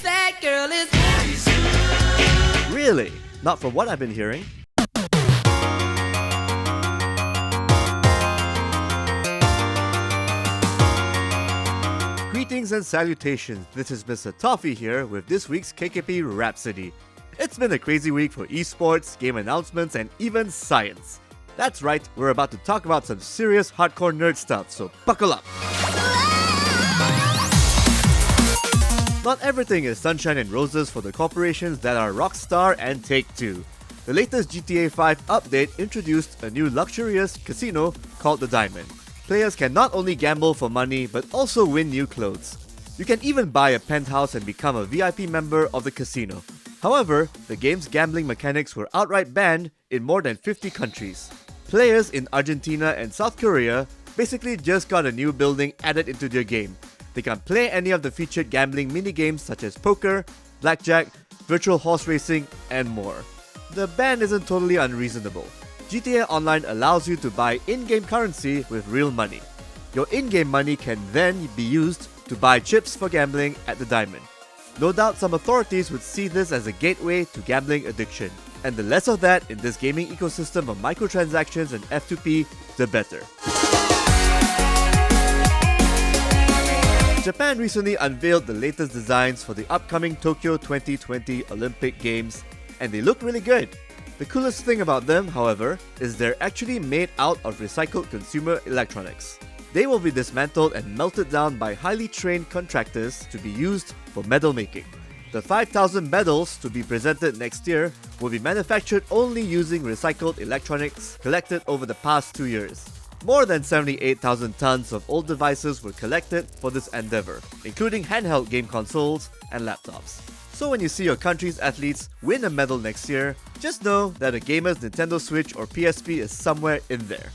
That girl is Really? Not from what I've been hearing. Greetings and salutations, this is Mr. Toffee here with this week's KKP Rhapsody. It's been a crazy week for esports, game announcements, and even science. That's right, we're about to talk about some serious hardcore nerd stuff, so buckle up! Not everything is sunshine and roses for the corporations that are Rockstar and Take-Two. The latest GTA 5 update introduced a new luxurious casino called the Diamond. Players can not only gamble for money but also win new clothes. You can even buy a penthouse and become a VIP member of the casino. However, the game's gambling mechanics were outright banned in more than 50 countries. Players in Argentina and South Korea basically just got a new building added into their game. They can play any of the featured gambling minigames such as poker, blackjack, virtual horse racing, and more. The ban isn't totally unreasonable. GTA Online allows you to buy in-game currency with real money. Your in-game money can then be used to buy chips for gambling at the Diamond. No doubt some authorities would see this as a gateway to gambling addiction, and the less of that in this gaming ecosystem of microtransactions and F2P, the better. Japan recently unveiled the latest designs for the upcoming Tokyo 2020 Olympic Games, and they look really good. The coolest thing about them, however, is they're actually made out of recycled consumer electronics. They will be dismantled and melted down by highly trained contractors to be used for medal making. The 5,000 medals to be presented next year will be manufactured only using recycled electronics collected over the past 2 years. More than 78,000 tons of old devices were collected for this endeavor, including handheld game consoles and laptops. So when you see your country's athletes win a medal next year, just know that a gamer's Nintendo Switch or PSP is somewhere in there.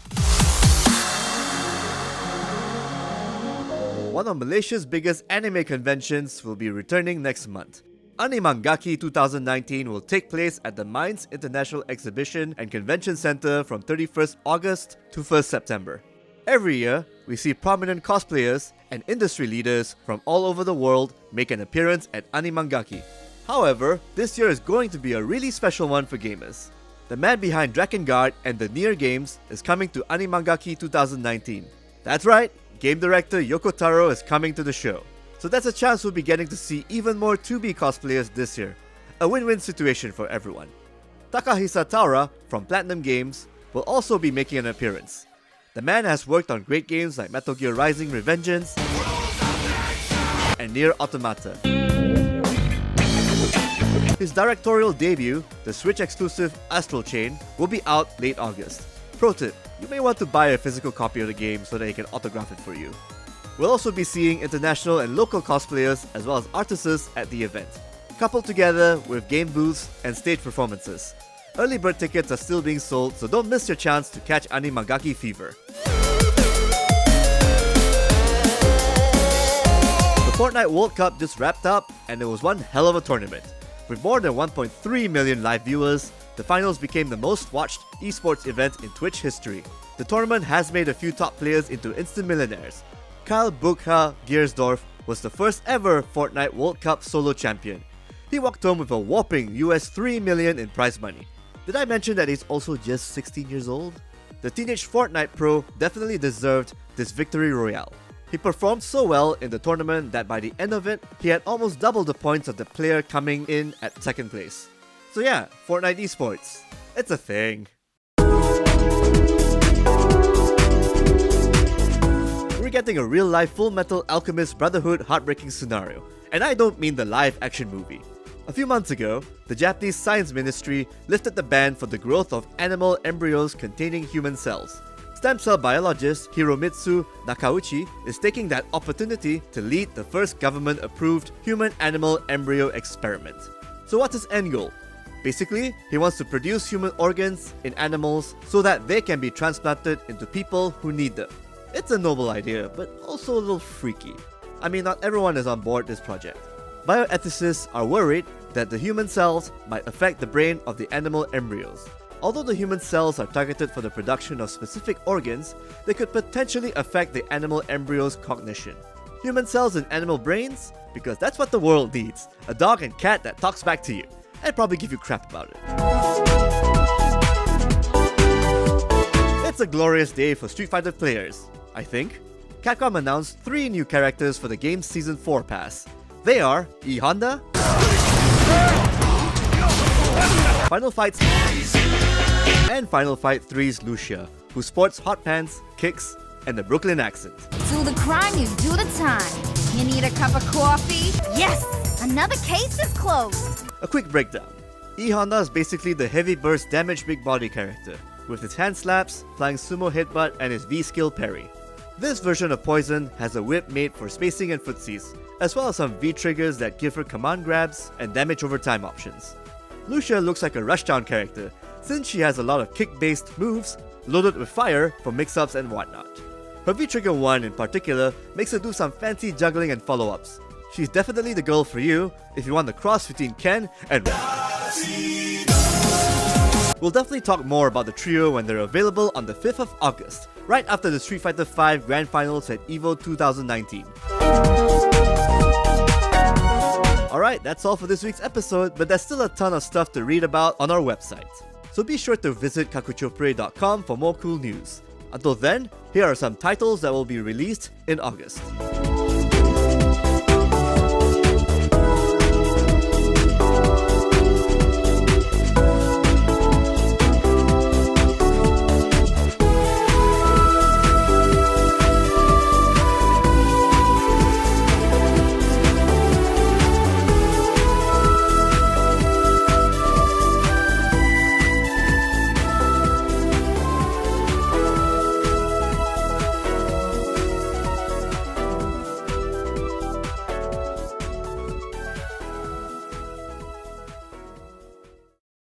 One of Malaysia's biggest anime conventions will be returning next month. Animangaki 2019 will take place at the Mines International Exhibition and Convention Center from 31st August to 1st September. Every year, we see prominent cosplayers and industry leaders from all over the world make an appearance at Animangaki. However, this year is going to be a really special one for gamers. The man behind Drakengard and the Nier games is coming to Animangaki 2019. That's right, game director Yoko Taro is coming to the show. So that's a chance we'll be getting to see even more 2B cosplayers this year. A win-win situation for everyone. Takahisa Taura from Platinum Games will also be making an appearance. The man has worked on great games like Metal Gear Rising: Revengeance and Nier Automata. His directorial debut, the Switch-exclusive Astral Chain, will be out late August. Pro tip, you may want to buy a physical copy of the game so that he can autograph it for you. We'll also be seeing international and local cosplayers as well as artists at the event, coupled together with game booths and stage performances. Early bird tickets are still being sold, so don't miss your chance to catch Animangaki fever. The Fortnite World Cup just wrapped up, and it was one hell of a tournament. With more than 1.3 million live viewers, the finals became the most watched esports event in Twitch history. The tournament has made a few top players into instant millionaires. Kyle Bukha Giersdorf was the first ever Fortnite World Cup solo champion. He walked home with a whopping US $3 million in prize money. Did I mention that he's also just 16 years old? The teenage Fortnite pro definitely deserved this victory royale. He performed so well in the tournament that by the end of it, he had almost double the points of the player coming in at second place. So yeah, Fortnite esports. It's a thing. We're getting a real-life Full-Metal Alchemist Brotherhood heartbreaking scenario. And I don't mean the live-action movie. A few months ago, the Japanese Science Ministry lifted the ban for the growth of animal embryos containing human cells. Stem cell biologist Hiromitsu Nakauchi is taking that opportunity to lead the first government-approved human-animal embryo experiment. So what's his end goal? Basically, he wants to produce human organs in animals so that they can be transplanted into people who need them. It's a noble idea, but also a little freaky. I mean, not everyone is on board this project. Bioethicists are worried that the human cells might affect the brain of the animal embryos. Although the human cells are targeted for the production of specific organs, they could potentially affect the animal embryo's cognition. Human cells and animal brains? Because that's what the world needs. A dog and cat that talks back to you, and probably give you crap about it. It's a glorious day for Street Fighter players, I think. Capcom announced 3 new characters for the game's Season 4 pass. They are E Honda, Final Fight's and Final Fight 3's Lucia, who sports hot pants, kicks, and a Brooklyn accent. Do the crime, you do the time. You need a cup of coffee? Yes! Another case is closed. A quick breakdown. E Honda is basically the heavy burst damage big body character, with his hand slaps, flying sumo headbutt, and his V-skill parry. This version of Poison has a whip made for spacing and footsies, as well as some V-triggers that give her command grabs and damage over time options. Lucia looks like a rushdown character, since she has a lot of kick-based moves loaded with fire for mix-ups and whatnot. Her V-trigger 1 in particular makes her do some fancy juggling and follow-ups. She's definitely the girl for you if you want the cross between Ken and We'll definitely talk more about the trio when they're available on the 5th of August, right after the Street Fighter V Grand Finals at EVO 2019. Alright, that's all for this week's episode, but there's still a ton of stuff to read about on our website. So be sure to visit Kakuchopurei.com for more cool news. Until then, here are some titles that will be released in August.